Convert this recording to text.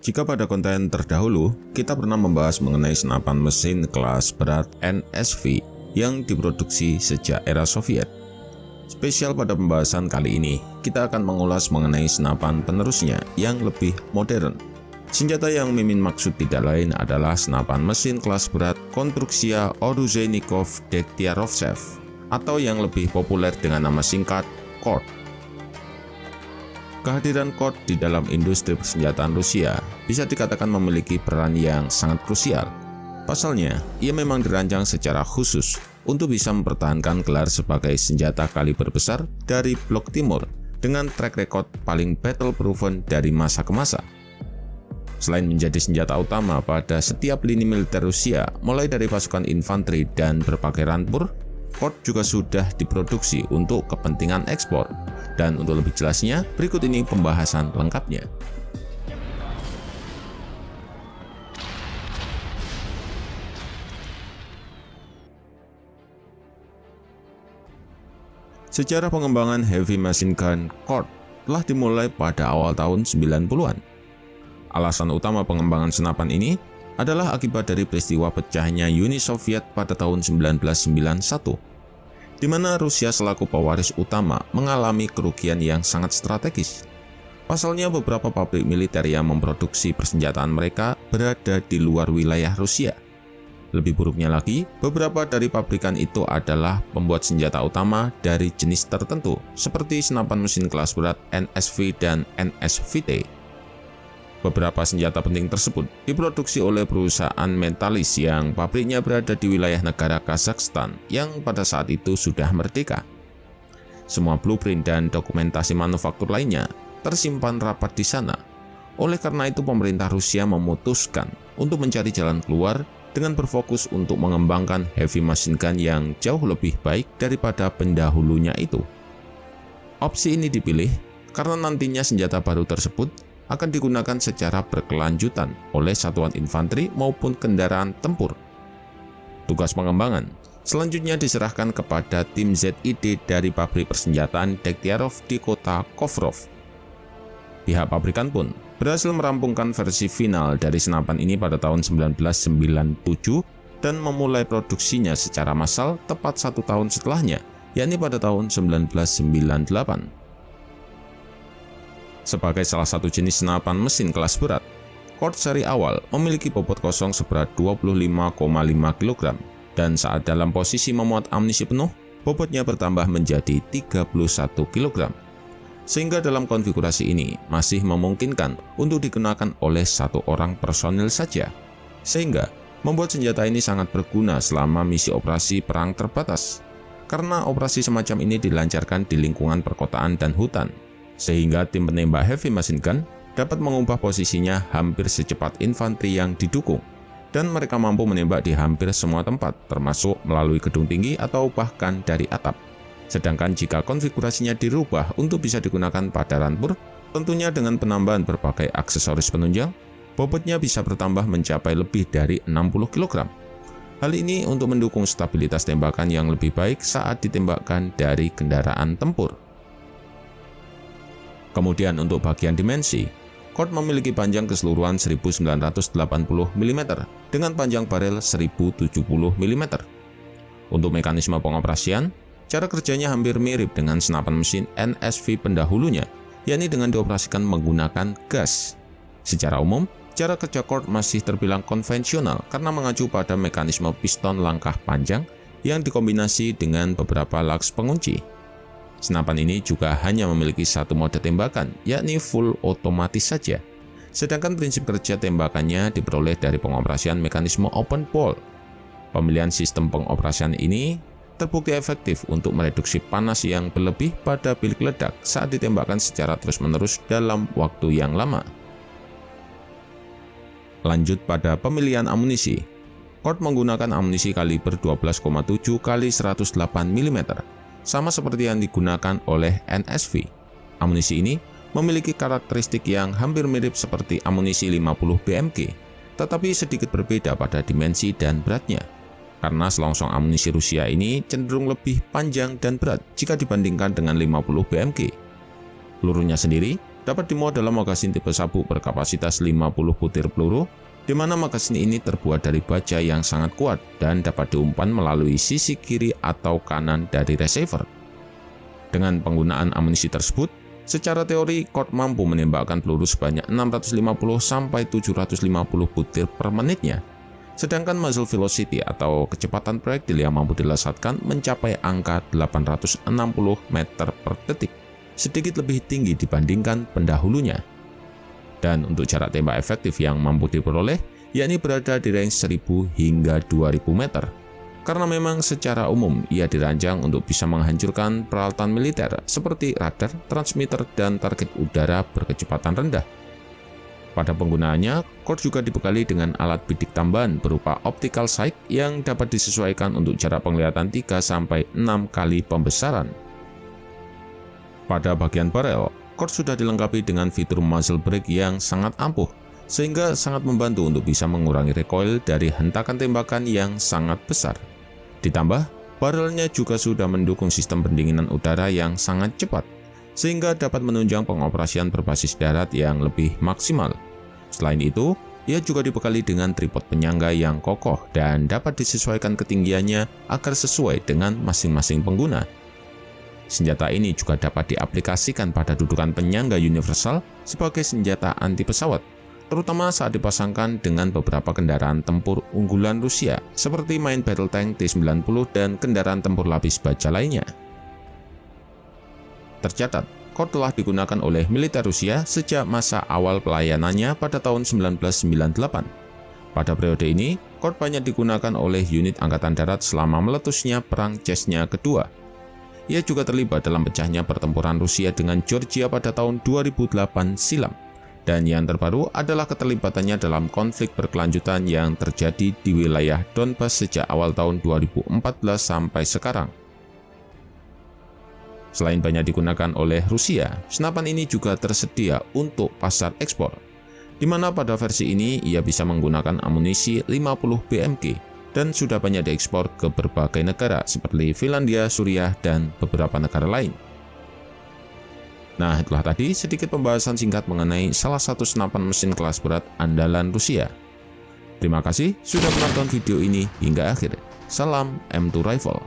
Jika pada konten terdahulu, kita pernah membahas mengenai senapan mesin kelas berat NSV yang diproduksi sejak era Soviet. Spesial pada pembahasan kali ini, kita akan mengulas mengenai senapan penerusnya yang lebih modern. Senjata yang Mimin maksud tidak lain adalah senapan mesin kelas berat Konstruksia Oruzhenikov Degtyarovtsev, atau yang lebih populer dengan nama singkat KORD. Kehadiran KORD di dalam industri persenjataan Rusia bisa dikatakan memiliki peran yang sangat krusial. Pasalnya, ia memang dirancang secara khusus untuk bisa mempertahankan gelar sebagai senjata kaliber besar dari Blok Timur dengan track record paling battle-proven dari masa ke masa. Selain menjadi senjata utama pada setiap lini militer Rusia, mulai dari pasukan infanteri dan berbagai rampur, KORD juga sudah diproduksi untuk kepentingan ekspor. Dan untuk lebih jelasnya, berikut ini pembahasan lengkapnya. Sejarah pengembangan heavy machine gun KORD telah dimulai pada awal tahun 90-an. Alasan utama pengembangan senapan ini adalah akibat dari peristiwa pecahnya Uni Soviet pada tahun 1991, di mana Rusia selaku pewaris utama mengalami kerugian yang sangat strategis. Pasalnya beberapa pabrik militer yang memproduksi persenjataan mereka berada di luar wilayah Rusia. Lebih buruknya lagi, beberapa dari pabrikan itu adalah pembuat senjata utama dari jenis tertentu, seperti senapan mesin kelas berat NSV dan NSVT. Beberapa senjata penting tersebut diproduksi oleh perusahaan metalis yang pabriknya berada di wilayah negara Kazakhstan yang pada saat itu sudah merdeka. Semua blueprint dan dokumentasi manufaktur lainnya tersimpan rapat di sana. Oleh karena itu, pemerintah Rusia memutuskan untuk mencari jalan keluar dengan berfokus untuk mengembangkan heavy machine gun yang jauh lebih baik daripada pendahulunya itu. Opsi ini dipilih karena nantinya senjata baru tersebut akan digunakan secara berkelanjutan oleh satuan infanteri maupun kendaraan tempur. Tugas pengembangan selanjutnya diserahkan kepada tim ZID dari pabrik persenjataan Degtyarov di kota Kovrov. Pihak pabrikan pun berhasil merampungkan versi final dari senapan ini pada tahun 1997 dan memulai produksinya secara massal tepat 1 tahun setelahnya, yakni pada tahun 1998. Sebagai salah satu jenis senapan mesin kelas berat, KORD seri awal memiliki bobot kosong seberat 25,5 kg, dan saat dalam posisi memuat amunisi penuh, bobotnya bertambah menjadi 31 kg. Sehingga dalam konfigurasi ini masih memungkinkan untuk digunakan oleh satu orang personil saja, sehingga membuat senjata ini sangat berguna selama misi operasi perang terbatas, karena operasi semacam ini dilancarkan di lingkungan perkotaan dan hutan, sehingga tim penembak heavy machine gun dapat mengubah posisinya hampir secepat infanteri yang didukung, dan mereka mampu menembak di hampir semua tempat, termasuk melalui gedung tinggi atau bahkan dari atap. Sedangkan jika konfigurasinya dirubah untuk bisa digunakan pada rampur, tentunya dengan penambahan berbagai aksesoris penunjang, bobotnya bisa bertambah mencapai lebih dari 60 kg. Hal ini untuk mendukung stabilitas tembakan yang lebih baik saat ditembakkan dari kendaraan tempur. Kemudian untuk bagian dimensi, KORD memiliki panjang keseluruhan 1980 mm dengan panjang barel 1070 mm. Untuk mekanisme pengoperasian, cara kerjanya hampir mirip dengan senapan mesin NSV pendahulunya, yakni dengan dioperasikan menggunakan gas. Secara umum, cara kerja KORD masih terbilang konvensional karena mengacu pada mekanisme piston langkah panjang yang dikombinasi dengan beberapa laks pengunci. Senapan ini juga hanya memiliki satu mode tembakan, yakni full otomatis saja. Sedangkan prinsip kerja tembakannya diperoleh dari pengoperasian mekanisme open ball. Pemilihan sistem pengoperasian ini terbukti efektif untuk mereduksi panas yang berlebih pada bilik ledak saat ditembakkan secara terus-menerus dalam waktu yang lama. Lanjut pada pemilihan amunisi, KORD menggunakan amunisi kaliber 12,7 x 108 mm. Sama seperti yang digunakan oleh NSV. Amunisi ini memiliki karakteristik yang hampir mirip seperti amunisi 50 BMG, tetapi sedikit berbeda pada dimensi dan beratnya. Karena selongsong amunisi Rusia ini cenderung lebih panjang dan berat jika dibandingkan dengan 50 BMG. Pelurunya sendiri dapat dimuat dalam magasin tipe sabuk berkapasitas 50 butir peluru, di mana magasin ini terbuat dari baja yang sangat kuat dan dapat diumpan melalui sisi kiri atau kanan dari receiver. Dengan penggunaan amunisi tersebut, secara teori Colt mampu menembakkan peluru sebanyak 650–750 butir per menitnya. Sedangkan muzzle velocity atau kecepatan proyektil yang mampu dilesatkan mencapai angka 860 meter per detik, sedikit lebih tinggi dibandingkan pendahulunya. Dan untuk jarak tembak efektif yang mampu diperoleh, yakni berada di range 1000 hingga 2000 meter. Karena memang secara umum ia dirancang untuk bisa menghancurkan peralatan militer seperti radar, transmitter, dan target udara berkecepatan rendah. Pada penggunaannya, Colt juga dibekali dengan alat bidik tambahan berupa optical sight yang dapat disesuaikan untuk jarak penglihatan 3–6 kali pembesaran. Pada bagian barel, Colt sudah dilengkapi dengan fitur muzzle brake yang sangat ampuh, sehingga sangat membantu untuk bisa mengurangi recoil dari hentakan tembakan yang sangat besar. Ditambah, barelnya juga sudah mendukung sistem pendinginan udara yang sangat cepat, sehingga dapat menunjang pengoperasian berbasis darat yang lebih maksimal. Selain itu, ia juga dibekali dengan tripod penyangga yang kokoh dan dapat disesuaikan ketinggiannya agar sesuai dengan masing-masing pengguna. Senjata ini juga dapat diaplikasikan pada dudukan penyangga universal sebagai senjata anti pesawat, terutama saat dipasangkan dengan beberapa kendaraan tempur unggulan Rusia seperti main battle tank T-90 dan kendaraan tempur lapis baja lainnya. Tercatat, Colt telah digunakan oleh militer Rusia sejak masa awal pelayanannya pada tahun 1998. Pada periode ini, Colt banyak digunakan oleh unit Angkatan Darat selama meletusnya Perang Chechnya Kedua. Ia juga terlibat dalam pecahnya pertempuran Rusia dengan Georgia pada tahun 2008 silam. Dan yang terbaru adalah keterlibatannya dalam konflik berkelanjutan yang terjadi di wilayah Donbas sejak awal tahun 2014 sampai sekarang. Selain banyak digunakan oleh Rusia, senapan ini juga tersedia untuk pasar ekspor, di mana pada versi ini ia bisa menggunakan amunisi 50 BMG dan sudah banyak diekspor ke berbagai negara seperti Finlandia, Suriah, dan beberapa negara lain. Nah, itulah tadi sedikit pembahasan singkat mengenai salah satu senapan mesin kelas berat andalan Rusia. Terima kasih sudah menonton video ini hingga akhir. Salam M2 Rifle.